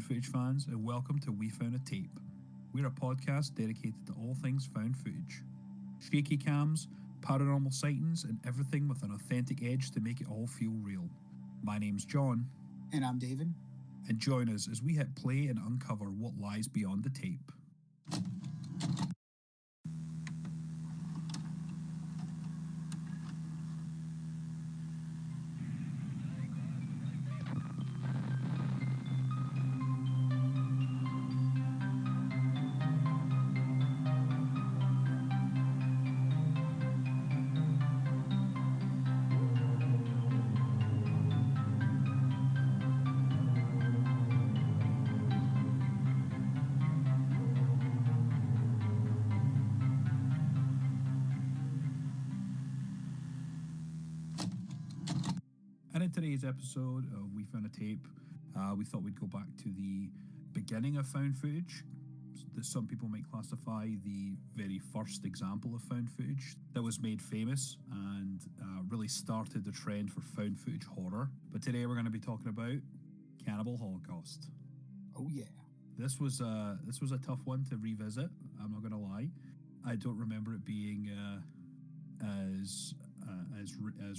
footage fans, and welcome to We Found a Tape. We're a podcast dedicated to all things found footage. Shaky cams, paranormal sightings, and everything with an authentic edge to make it all feel real. My name's John. And I'm David. And join us as we hit play and uncover what lies beyond the tape. And in today's episode of We Found a Tape, we thought we'd go back to the beginning of found footage, that some people might classify the very first example of found footage that was made famous and really started the trend for found footage horror. But today we're going to be talking about Cannibal Holocaust. Oh yeah. This was a tough one to revisit. I'm not going to lie. I don't remember it being as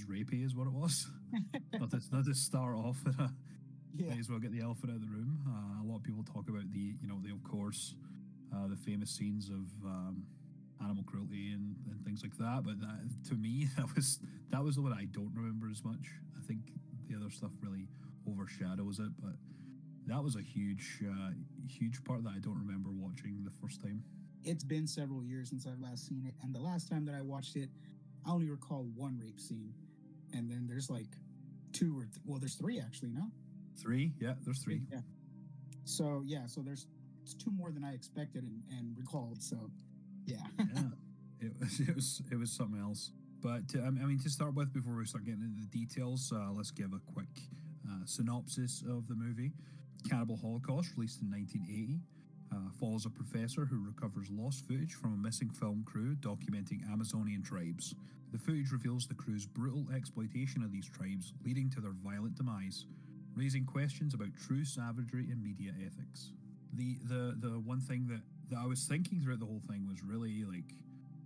rapey as what it was. not to start off. May as well get the elephant out of the room. A lot of people talk about the famous scenes of animal cruelty and things like that. But to me, that was the one I don't remember as much. I think the other stuff really overshadows it. But that was a huge part that I don't remember watching the first time. It's been several years since I've last seen it, and the last time that I watched it, I only recall one rape scene, and then there's like there's three actually, no? Three? Yeah, there's three. Yeah. So there's two more than I expected and recalled. So, yeah. Yeah, it was something else. But to start with, before we start getting into the details, let's give a quick synopsis of the movie. Cannibal Holocaust, released in 1980. Follows a professor who recovers lost footage from a missing film crew documenting Amazonian tribes. The footage reveals the crew's brutal exploitation of these tribes, leading to their violent demise, raising questions about true savagery and media ethics. The one thing that I was thinking throughout the whole thing was really like,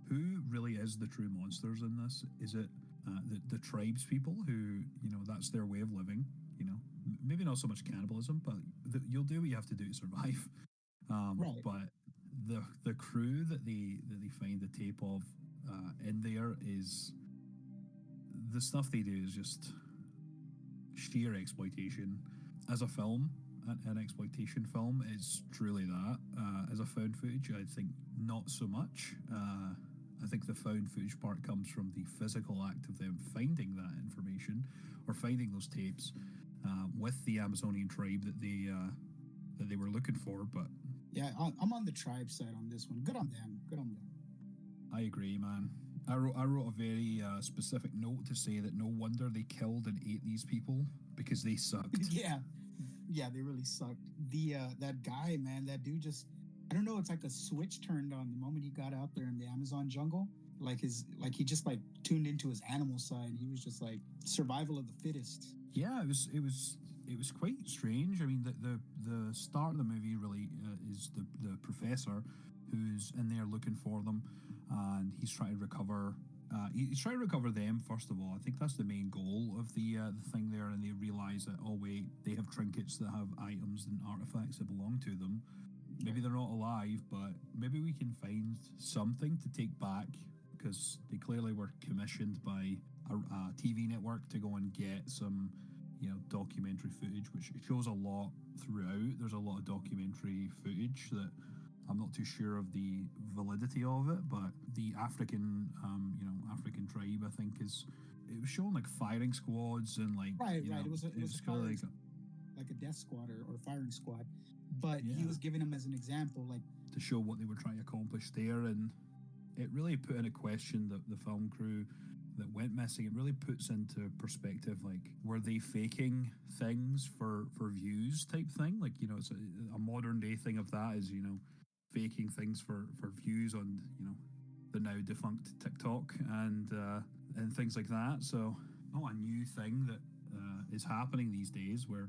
who really is the true monsters in this? Is it the tribes people who, that's their way of living? Maybe not so much cannibalism, but you'll do what you have to do to survive. Right. But the crew that they find the tape of in there, is the stuff they do is just sheer exploitation. As a film, an exploitation film, is truly that. As a found footage, I think not so much. I think the found footage part comes from the physical act of them finding that information or finding those tapes with the Amazonian tribe that they were looking for. But yeah, I'm on the tribe side on this one. Good on them. I agree, man. I wrote a very specific note to say that no wonder they killed and ate these people, because they sucked. Yeah, they really sucked. That guy, man, that dude just, I don't know, it's like a switch turned on the moment he got out there in the Amazon jungle. He just tuned into his animal side. He was just like survival of the fittest. Yeah, it was quite strange. I mean, the start of the movie really is the professor who's in there looking for them, and he's trying to recover. He's trying to recover them first of all. I think that's the main goal of the thing there, and they realize that, oh wait, they have trinkets that have items and artifacts that belong to them. Maybe they're not alive, but maybe we can find something to take back, because they clearly were commissioned by a TV network to go and get some, documentary footage, which shows a lot throughout. There's a lot of documentary footage that I'm not too sure of the validity of it, but the African tribe, I think, it was showing like firing squads and like right. It was like a death squad or firing squad, but he was giving them as an example, like to show what they were trying to accomplish there, and it really put into question the film crew that went missing. It really puts into perspective, like, were they faking things for views type thing? Like, it's a modern day thing of that is, faking things for views on, the now defunct TikTok and things like that. So not a new thing that is happening these days, where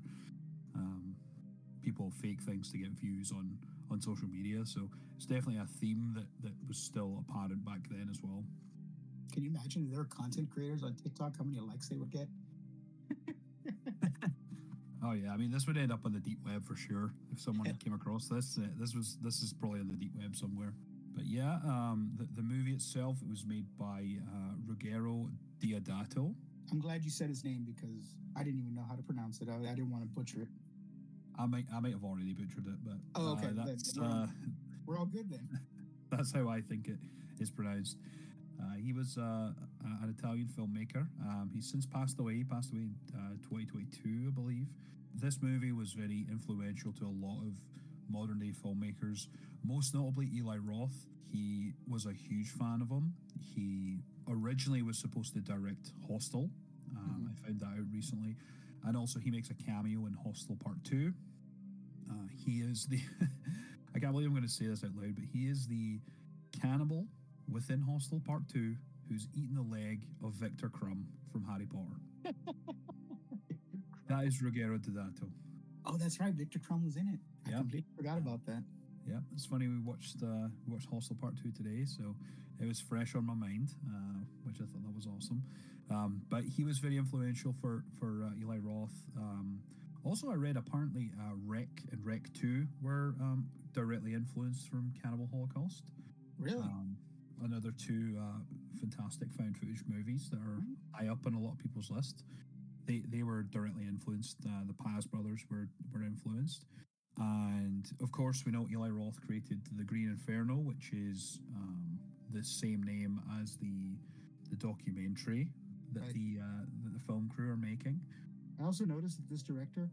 people fake things to get views on social media. So it's definitely a theme that was still apparent back then as well. Can you imagine if there were content creators on TikTok, how many likes they would get? Oh yeah, I mean this would end up on the deep web for sure. If someone came across this, this is probably on the deep web somewhere. But yeah, the movie itself, it was made by Ruggero Deodato. I'm glad you said his name because I didn't even know how to pronounce it. I didn't want to butcher it. I might have already butchered it, but okay, that's we're all good then. that's how I think it is pronounced. He was an Italian filmmaker. He's since passed away. He passed away in 2022, I believe. This movie was very influential to a lot of modern day filmmakers, most notably Eli Roth. He was a huge fan of him. He originally was supposed to direct Hostel. I found that out recently. And also, he makes a cameo in Hostel Part 2. He is the... I can't believe I'm going to say this out loud, but he is the cannibal within Hostel Part 2 who's eaten the leg of Victor Crumb from Harry Potter. That is Ruggero Deodato. Oh, that's right. Victor Crumb was in it. I completely forgot about that. Yeah, it's funny. We watched Hostel Part 2 today, so it was fresh on my mind, which I thought that was awesome. But he was very influential for Eli Roth. Also, I read apparently Wreck and Wreck 2 were directly influenced from Cannibal Holocaust. Really? Another two fantastic found footage movies that are high up on a lot of people's list. They were directly influenced. The Paz brothers were influenced. And of course, we know Eli Roth created The Green Inferno, which is the same name as the documentary that the film crew are making. I also noticed that this director,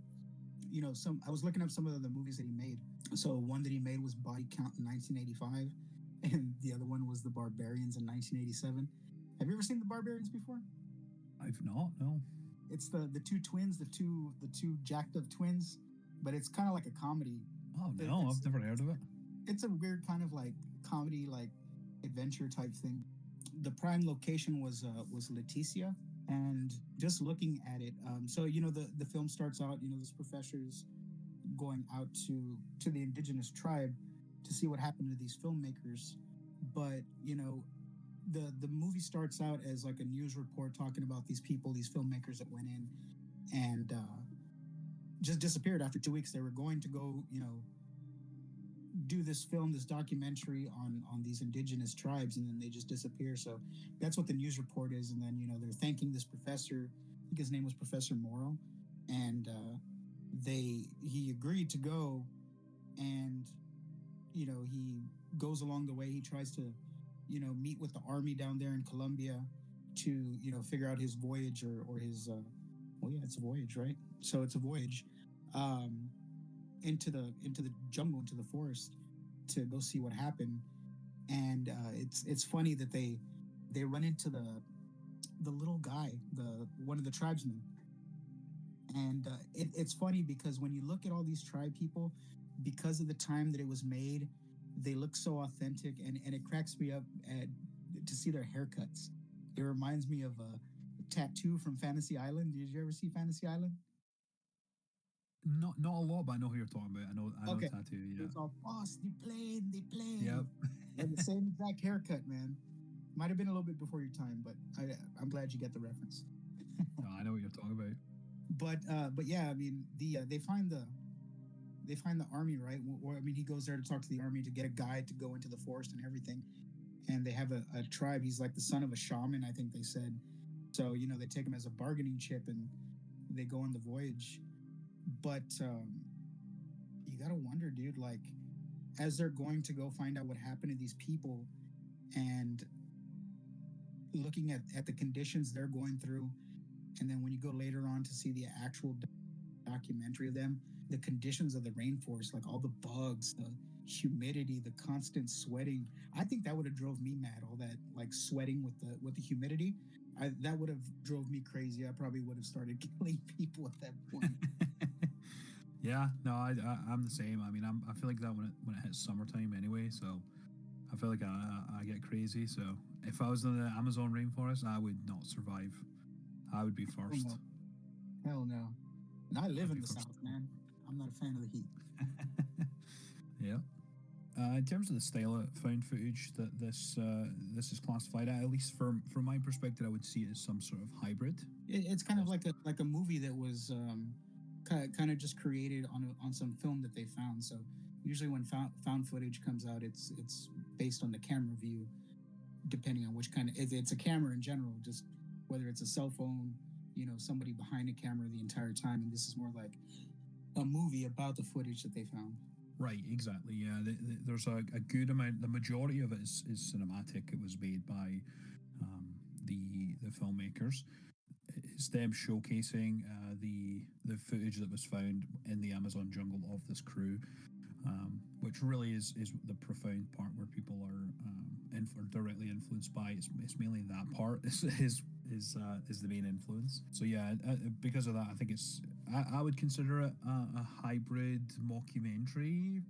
I was looking up some of the movies that he made. So one that he made was Body Count in 1985, and the other one was The Barbarians in 1987. Have you ever seen The Barbarians before? I've not, no. It's the two twins, the two jacked up twins, but it's kind of like a comedy. Oh no, I've never heard of it. It's a weird kind of like comedy, like adventure type thing. The prime location was Leticia, and just looking at it, so the film starts out, this professor's going out to the indigenous tribe to see what happened to these filmmakers, but the movie starts out as like a news report talking about these people, these filmmakers that went in and just disappeared after 2 weeks. They were going to go, do this film, this documentary on these indigenous tribes, and then they just disappear. So that's what the news report is. And then, they're thanking this professor. I think his name was Professor Morrow. And he agreed to go. And, he goes along the way. He tries to, meet with the army down there in Colombia to, figure out his voyage or his, it's a voyage, right? So it's a voyage into the jungle, into the forest to go see what happened. And it's funny that they run into the little guy, one of the tribesmen. And it's funny because when you look at all these tribe people, because of the time that it was made, they look so authentic, and it cracks me up to see their haircuts. It reminds me of a tattoo from Fantasy Island. Did you ever see Fantasy Island? Not a lot, but I know who you're talking about. I know Okay. Tattoo. Yeah. It's all boss. They plane. Yep. And the same exact haircut, man. Might have been a little bit before your time, but I'm glad you get the reference. No, I know what you're talking about. But yeah, I mean they find the army, right? Or I mean, he goes there to talk to the army to get a guide to go into the forest and everything. And they have a tribe. He's like the son of a shaman, I think they said. So they take him as a bargaining chip, and they go on the voyage. But you gotta wonder, dude, like as they're going to go find out what happened to these people and looking at the conditions they're going through, and then when you go later on to see the actual documentary of them, the conditions of the rainforest, like all the bugs, the humidity, the constant sweating, I think that would have drove me mad. All that like sweating with the humidity, that would have drove me crazy. I probably would have started killing people at that point. Yeah, no, I'm the same. I mean, I feel like that when it hits summertime anyway, so I feel like I get crazy. So if I was in the Amazon rainforest, I would not survive. I would be first. Hell no. And I live in the South, man. I'm not a fan of the heat. Yeah. In terms of the style of found footage that this is classified at least from my perspective, I would see it as some sort of hybrid. It's kind of like a movie that was kind of just created on some film that they found. So usually when found footage comes out, it's based on the camera view, depending on which kind of it's a camera in general, just whether it's a cell phone, somebody behind a camera the entire time, and this is more like a movie about the footage that they found. Right, exactly. Yeah, there's a good amount. The majority of it is cinematic. It was made by the filmmakers. It's them showcasing the footage that was found in the Amazon jungle of this crew, which really is the profound part where people are directly influenced by. It's mainly that part is the main influence. So yeah, because of that, I think I would consider it a hybrid mockumentary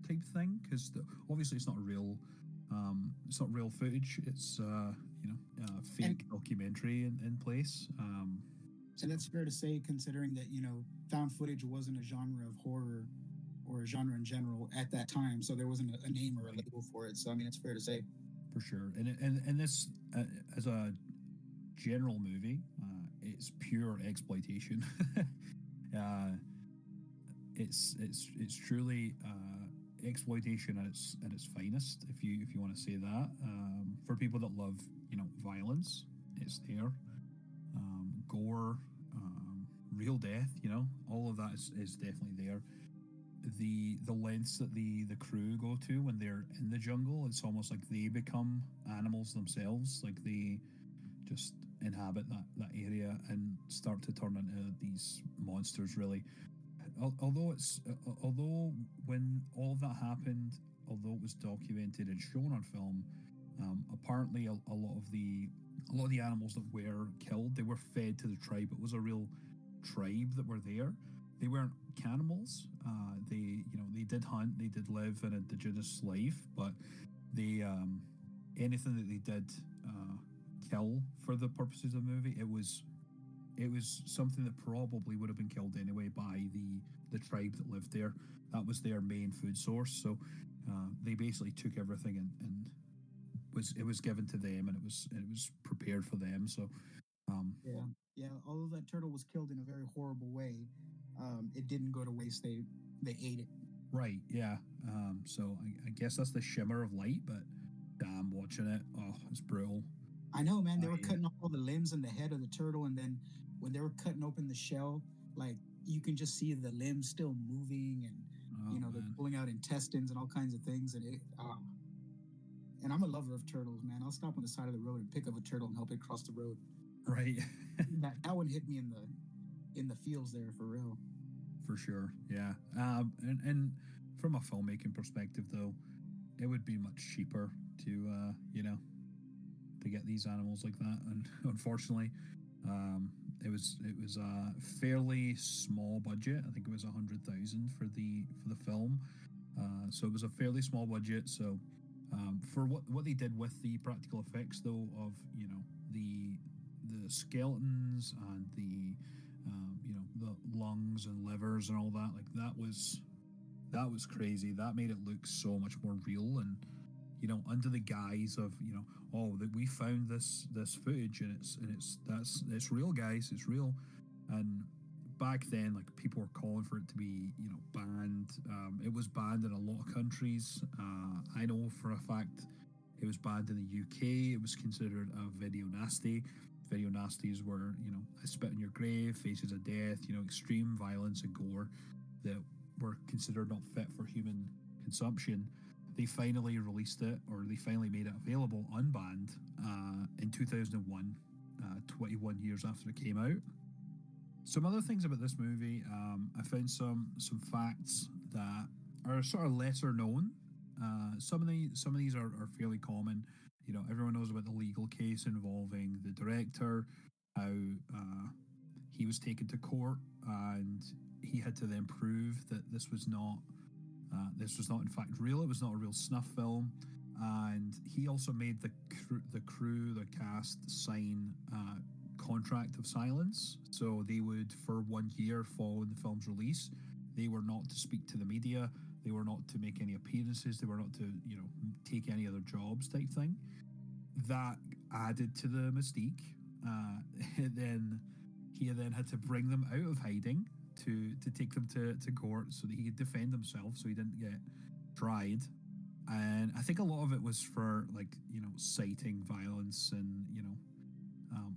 type thing, because obviously it's not real footage. It's fake documentary in place. And that's fair to say, considering that found footage wasn't a genre of horror or a genre in general at that time, so there wasn't a name or a label for it. So I mean, it's fair to say. For sure, and this as a general movie, it's pure exploitation. It's truly exploitation at its finest, if you want to say that. For people that love violence, it's there. Gore, real death, all of that is definitely there. The lengths that the crew go to when they're in the jungle, it's almost like they become animals themselves. Like they just inhabit that area and start to turn into these monsters, really. Although when all of that happened, although it was documented and shown on film, apparently a lot of the animals that were killed, they were fed to the tribe. It was a real tribe that were there. They weren't cannibals. They did hunt. They did live an indigenous life, but they anything that they did kill for the purposes of the movie, it was something that probably would have been killed anyway by the tribe that lived there. That was their main food source. So they basically took everything and it was given to them, and it was prepared for them. So yeah. Although that turtle was killed in a very horrible way, it didn't go to waste. They ate it. Right, yeah. So I guess that's the shimmer of light, but damn, watching it, oh, it's brutal. I know, man. They were cutting off all the limbs and the head of the turtle, and then when they were cutting open the shell, like you can just see the limbs still moving, and they're pulling out intestines and all kinds of things, and and I'm a lover of turtles, man. I'll stop on the side of the road and pick up a turtle and help it cross the road. Right. that one hit me in the feels there, for real. For sure, yeah. And from a filmmaking perspective, though, it would be much cheaper to to get these animals like that, and unfortunately, it was a fairly small budget. I think it was 100,000 for the film, so it was a fairly small budget. So for what they did with the practical effects, though, of the skeletons and the the lungs and livers and all that, like that was crazy. That made it look so much more real, and under the guise of that we found this footage, and it's real, guys, it's real. And back then, like, people were calling for it to be banned. It was banned in a lot of countries. I know for a fact it was banned in the UK. It was considered a video nasty. Video nasties were I spit in your grave, faces of death, extreme violence and gore that were considered not fit for human consumption. They finally released it, or they finally made it available unbanned in 2001, 21 years after it came out. Some other things about this movie, I found some facts that are sort of lesser known. Some of these are fairly common. Everyone knows about the legal case involving the director, how he was taken to court and he had to then prove that this was not in fact real. It was not a real snuff film, and he also made the cast sign contract of silence. So they would, for 1 year following the film's release, They were not to speak to the media. They were not to make any appearances. They were not to, take any other jobs type thing. That added to the mystique. Uh, then he then had to bring them out of hiding to take them to court so that he could defend himself, so he didn't get tried. And I think a lot of it was for citing violence and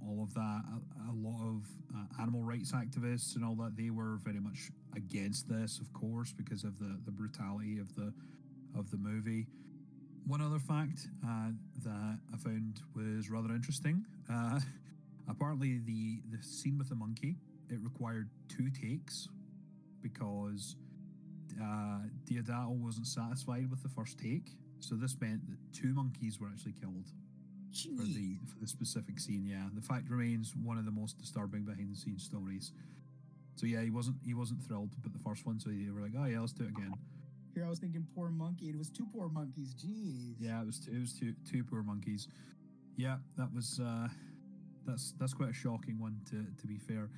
all of that. A lot of animal rights activists and all that, they were very much against this, of course, because of the brutality of the movie. One other fact that I found was rather interesting. Apparently, the scene with the monkey, it required 2 takes because Diodato wasn't satisfied with the first take. So this meant that 2 monkeys were actually killed for the specific scene. Yeah, the fact remains one of the most disturbing behind the scenes stories. So yeah, he wasn't thrilled to put the first one. So they were like, oh yeah, let's do it again. Here I was thinking poor monkey. It was 2 poor monkeys. Jeez. Yeah, it was two poor monkeys. Yeah, that was that's quite a shocking one to be fair.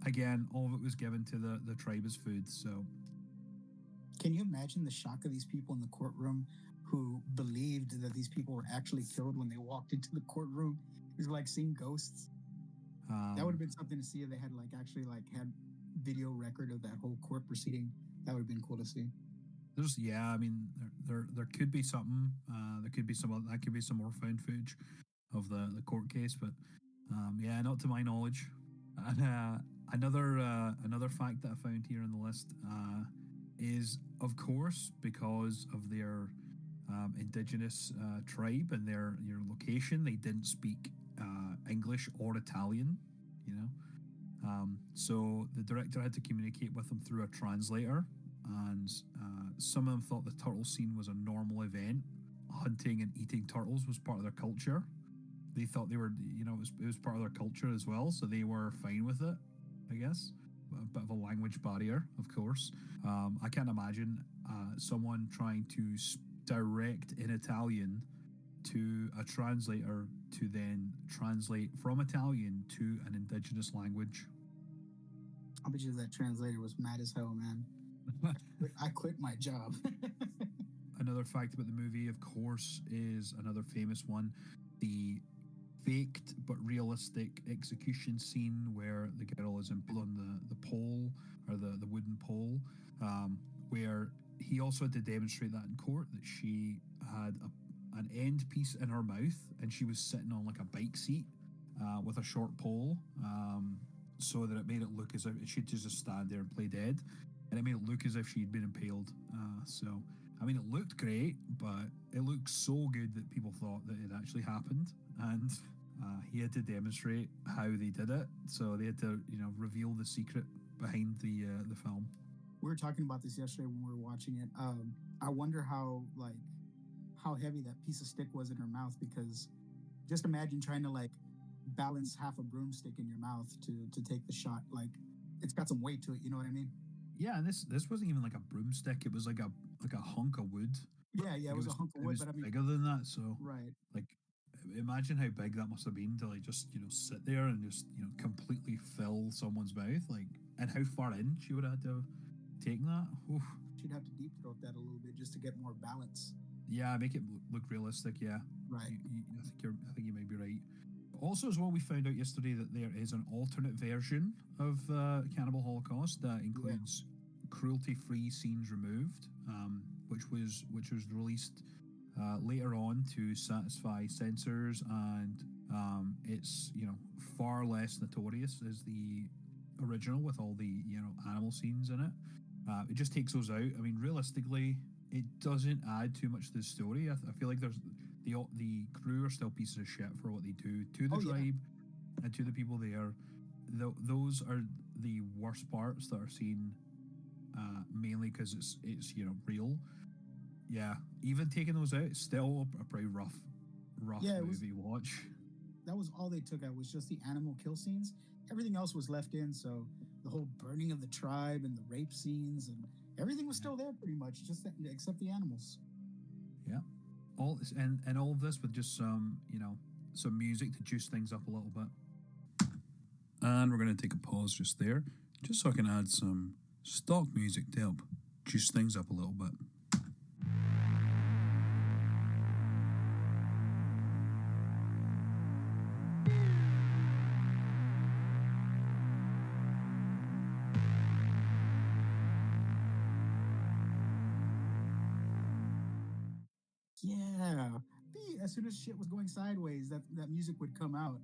Again, all of it was given to the tribe as food. So, can you imagine the shock of these people in the courtroom who believed that these people were actually killed when they walked into the courtroom? It was like seeing ghosts. That would have been something to see if they had had video record of that whole court proceeding. That would have been cool to see. I mean, there could be something. There could be that could be some more found footage of the court case, but yeah, not to my knowledge. And another fact that I found here on the list is, of course, because of their indigenous tribe and their location, they didn't speak English or Italian. So the director had to communicate with them through a translator, and some of them thought the turtle scene was a normal event. Hunting and eating turtles was part of their culture. They thought they were, it was part of their culture as well, so they were fine with it, I guess. A bit of a language barrier, of course. I can't imagine someone trying to direct in Italian to a translator to then translate from Italian to an indigenous language. I bet you that translator was mad as hell, man. I quit my job. Another fact about the movie, of course, is another famous one. The faked but realistic execution scene where the girl is impaled on the pole, or the wooden pole, where he also had to demonstrate that in court, that she had an end piece in her mouth and she was sitting on like a bike seat with a short pole, so that it made it look as if she'd just stand there and play dead, and it made it look as if she'd been impaled. So I mean, it looked great, but it looked so good that people thought that it actually happened, and he had to demonstrate how they did it. So they had to, reveal the secret behind the film. We were talking about this yesterday when we were watching it. I wonder how heavy that piece of stick was in her mouth, because just imagine trying to balance half a broomstick in your mouth to take the shot. Like, it's got some weight to it. You know what I mean? Yeah, and this wasn't even like a broomstick. It was like a hunk of wood. Yeah, it was a hunk of wood, it was but I mean, bigger than that. So right, imagine how big that must have been to just sit there and just completely fill someone's mouth, and how far in she would have had to have taken that. Oof. She'd have to deep throat that a little bit just to get more balance. Yeah, make it look realistic. Yeah, right. I think you might be right. Also, as well, we found out yesterday that there is an alternate version of Cannibal Holocaust that includes cruelty-free scenes removed, which was released later on to satisfy censors, and it's far less notorious as the original with all the animal scenes in it. It just takes those out. I mean, realistically, it doesn't add too much to the story. I feel like there's the crew are still pieces of shit for what they do to the tribe and to the people there. Those are the worst parts that are seen, mainly because it's real. Yeah, even taking those out, it's still a pretty rough movie watch. That was all they took out, was just the animal kill scenes. Everything else was left in, so the whole burning of the tribe and the rape scenes and everything was still there pretty much, except the animals. Yeah. All of this with just some music to juice things up a little bit. And we're going to take a pause just there, just so I can add some Stock music to help juice things up a little bit. Yeah. As soon as shit was going sideways, that music would come out.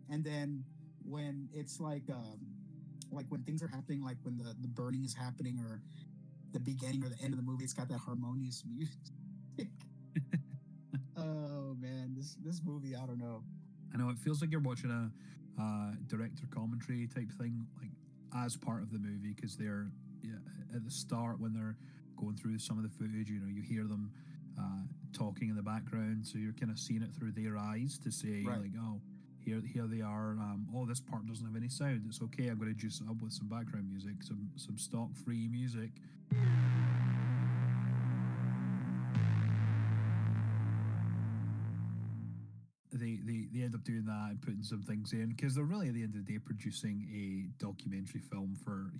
And then when it's like when things are happening, like when the burning is happening or the beginning or the end of the movie, it's got that harmonious music. Oh man, this movie, I don't know. I know it feels like you're watching a director commentary type thing, like as part of the movie, because they're, yeah, at the start when they're going through some of the footage. You hear them talking in the background, so you're kind of seeing it through their eyes to say, Right. like, oh, here they are. Oh, this part doesn't have any sound. It's okay. I'm going to juice it up with some background music, some stock free music. They end up doing that and putting some things in, because they're really, at the end of the day, producing a documentary film for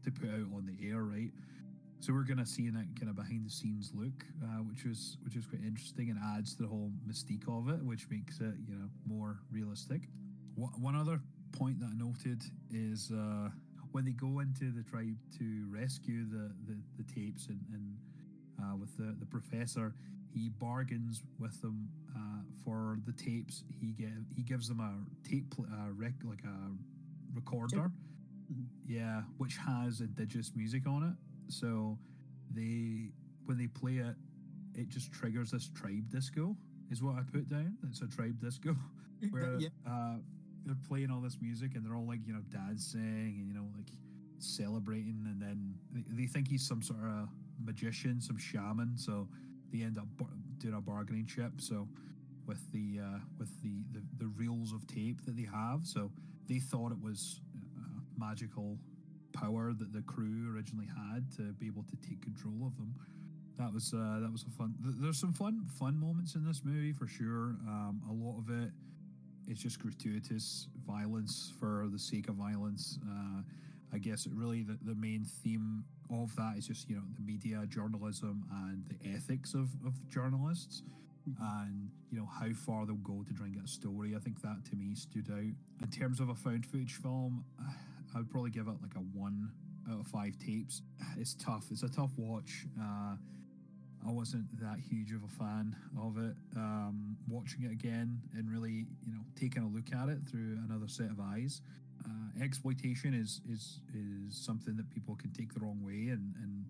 to put out on the air, right? So we're gonna see that kind of behind the scenes look, which is quite interesting and adds to the whole mystique of it, which makes it, more realistic. One other point that I noted is when they go into the tribe to rescue the tapes, and with the professor, he bargains with them for the tapes. He gives them a like a recorder, Mhm. yeah, which has indigenous music on it. So they when they play it, it just triggers this tribe disco. Is what I put down. It's a tribe disco where Yeah. they're playing all this music and they're all like, dancing and, like celebrating, and then they think he's some sort of magician, some shaman. So they end up doing a bargaining chip. So with the reels of tape that they have, so they thought it was magical power that the crew originally had to be able to take control of them. That was a fun. There's some fun moments in this movie for sure. A lot of it is just gratuitous violence for the sake of violence. I guess it really the main theme of that is just, the media, journalism, and the ethics of journalists, and how far they'll go to try and get a story. I think that to me stood out. In terms of a found footage film, I would probably give it like a 1 out of 5 tapes. It's tough. It's a tough watch. I wasn't that huge of a fan of it. Watching it again and really, taking a look at it through another set of eyes. Exploitation is something that people can take the wrong way, and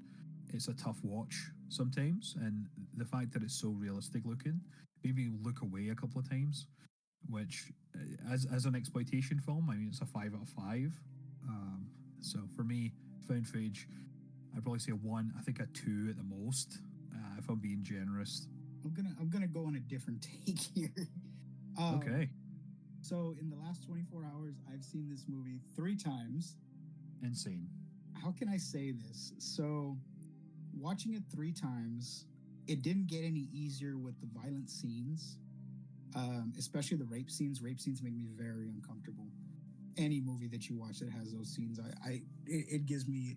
it's a tough watch sometimes. And the fact that it's so realistic looking, maybe look away a couple of times. Which, as an exploitation film, I mean, it's a 5 out of 5. Um, so for me, found footage, I'd probably say a 1. I think a 2 at the most, if I'm being generous. I'm gonna go on a different take here. Okay, So in the last 24 hours, I've seen this movie 3 times. insane. How can I say this? So watching it 3 times, it didn't get any easier with the violent scenes, especially the rape scenes. Rape scenes make me very uncomfortable. Any movie that you watch that has those scenes, it gives me,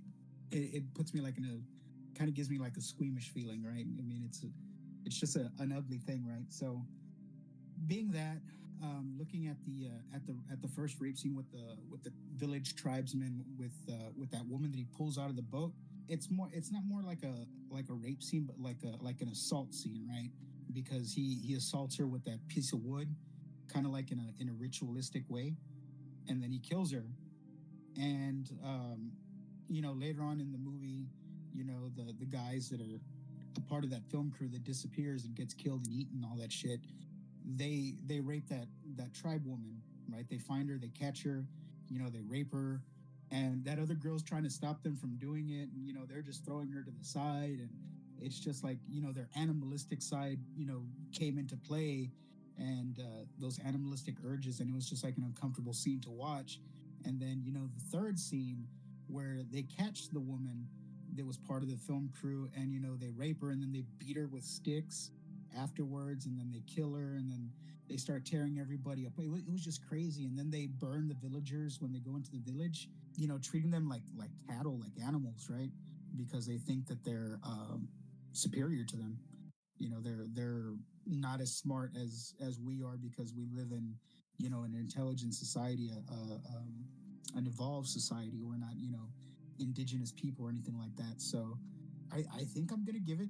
it puts me like in a, kind of gives me like a squeamish feeling, right? I mean, it's just an ugly thing, right? So being that, looking at the first rape scene with the village tribesman with that woman that he pulls out of the boat, it's not more like a rape scene, but like an assault scene, right? Because he assaults her with that piece of wood, kind of like in a ritualistic way, and then he kills her. And later on in the movie, the guys that are a part of that film crew that disappears and gets killed and eaten, all that shit, they rape that tribe woman, right? They find her, they catch her, they rape her, and that other girl's trying to stop them from doing it, and they're just throwing her to the side, and it's just like, their animalistic side, came into play, and those animalistic urges, and it was just like an uncomfortable scene to watch. And then the third scene where they catch the woman that was part of the film crew, and they rape her, and then they beat her with sticks afterwards, and then they kill her, and then they start tearing everybody up. It was just crazy. And then they burn the villagers when they go into the village, treating them like cattle, like animals, right? Because they think that they're superior to them. They're not as smart as we are because we live in an intelligent society, an evolved society. We're not indigenous people or anything like that. So I think I'm gonna give it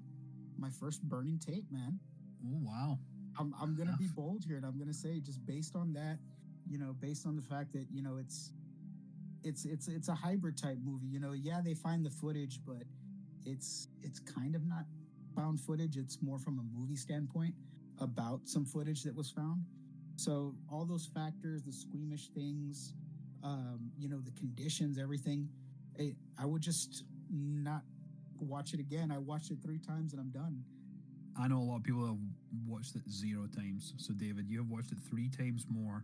my first burning tape, man. Oh wow. I'm gonna be bold here, and I'm gonna say, just based on that, based on the fact that it's a hybrid type movie. Yeah, they find the footage, but it's kind of not found footage. It's more from a movie standpoint about some footage that was found. So all those factors, the squeamish things, the conditions, everything. I would just not watch it again. I watched it 3 times and I'm done. I know a lot of people have watched it 0 times. So David, you have watched it 3 times more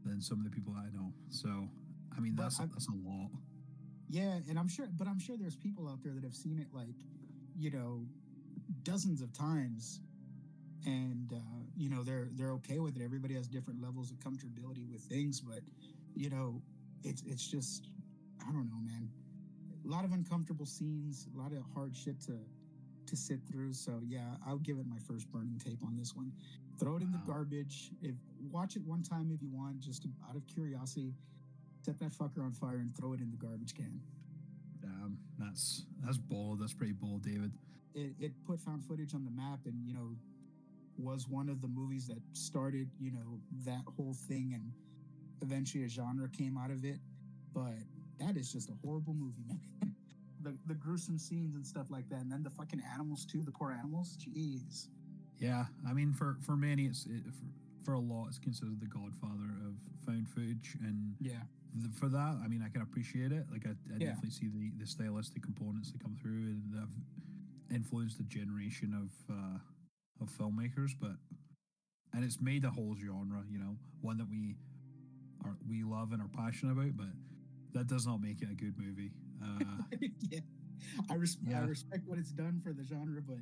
than some of the people I know. So I mean But that's a lot. yeah, and I'm sure there's people out there that have seen it like, you know, dozens of times, and they're okay with it. Everybody has different levels of comfortability with things, but it's just, I don't know, man. A lot of uncomfortable scenes, a lot of hard shit to sit through. So yeah, I'll give it my first burning tape on this one. Throw it in the Wow. garbage. If Watch it one time if you want, just out of curiosity. Set that fucker on fire and throw it in the garbage can. Damn, that's bold. That's pretty bold, David. It put found footage on the map, and was one of the movies that started that whole thing, and eventually a genre came out of it. But that is just a horrible movie, man. The gruesome scenes and stuff like that, and then the fucking animals too, the poor animals. Jeez. Yeah, I mean, for many, for a lot, it's considered the godfather of found footage, and Yeah. for that, I mean, I can appreciate it. Like, I Yeah. definitely see the stylistic components that come through and that have influenced a generation of filmmakers. But and it's made a whole genre, one that we love and are passionate about. But that does not make it a good movie. Yeah. I Yeah, respect what it's done for the genre, but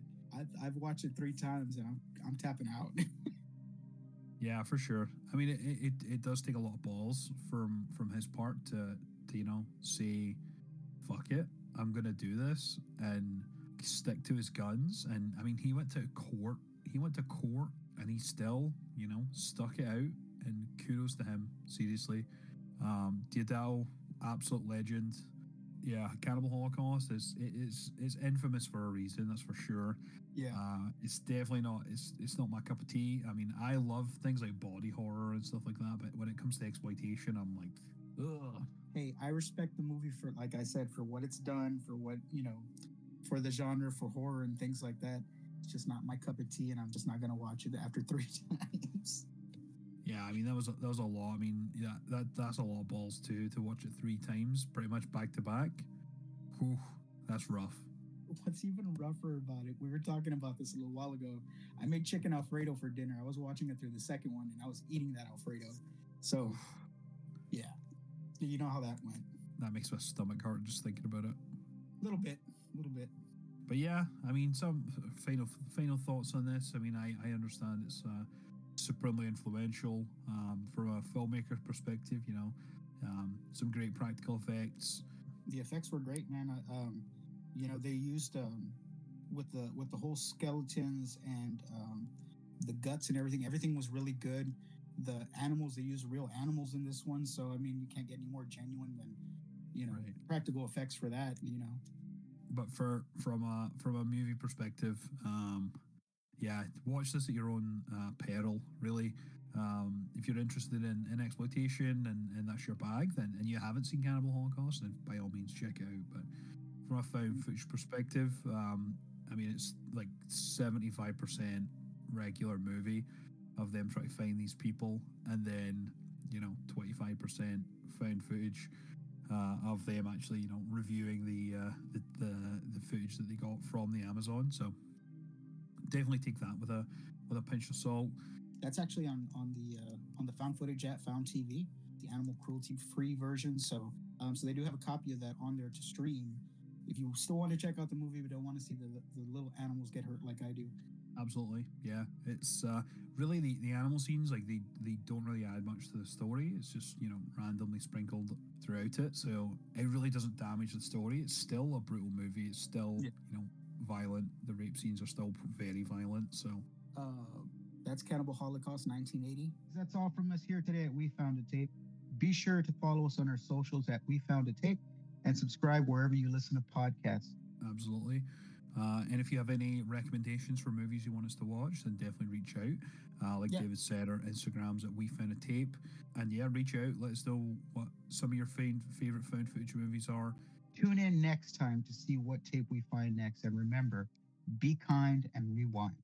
I've watched it 3 times and I'm tapping out. yeah, for sure. I mean, it does take a lot of balls from his part to say, fuck it, I'm gonna do this and stick to his guns. And I mean, he went to court. He went to court, and he still stuck it out. And kudos to him. Seriously, Diadal, absolute legend. Yeah, Cannibal Holocaust is infamous for a reason. That's for sure. Yeah. It's definitely not. It's not my cup of tea. I mean, I love things like body horror and stuff like that, but when it comes to exploitation, I'm like, ugh. Hey, I respect the movie for, like I said, for what it's done, for what for the genre, for horror and things like that. It's just not my cup of tea, and I'm just not gonna watch it after 3 times. Yeah, I mean that was a lot. I mean, yeah, that's a lot of balls too to watch it 3 times, pretty much back to back. Whew, that's rough. What's even rougher about it? We were talking about this a little while ago. I made chicken Alfredo for dinner. I was watching it through the second one, and I was eating that Alfredo. So Oof, yeah, you know how that went. that makes my stomach hurt just thinking about it. A little bit. But yeah, I mean, some final thoughts on this. I mean, I understand it's supremely influential from a filmmaker perspective. Some great practical effects. The effects were great, man. They used with the whole skeletons and the guts and everything. Everything was really good. The animals, they used real animals in this one, so I mean, you can't get any more genuine than Right. practical effects for that. But from a movie perspective, yeah, watch this at your own peril. Really, if you're interested in exploitation and that's your bag, then and you haven't seen Cannibal Holocaust, then by all means check it out. But from a found footage perspective, I mean it's like 75% regular movie of them trying to find these people, and then 25% found footage of them actually reviewing the footage that they got from the Amazon. So definitely take that with a pinch of salt. That's actually on the found footage at Found TV, the animal cruelty free version. So they do have a copy of that on there to stream. if you still want to check out the movie but don't want to see the little animals get hurt like I do. Absolutely, yeah. It's really the animal scenes, like they don't really add much to the story. It's just randomly sprinkled throughout it, so it really doesn't damage the story. It's still a brutal movie. It's still Yeah. violent. The rape scenes are still very violent. So That's Cannibal Holocaust 1980. That's all from us here today at We Found a Tape. Be sure to follow us on our socials at We Found a Tape and subscribe wherever you listen to podcasts. Absolutely. And if you have any recommendations for movies you want us to watch, then definitely reach out. Like David said, our Instagram's at We Found a Tape. And yeah, reach out. Let us know what some of your favorite found footage movies are. Tune in next time to see what tape we find next. And remember, be kind and rewind.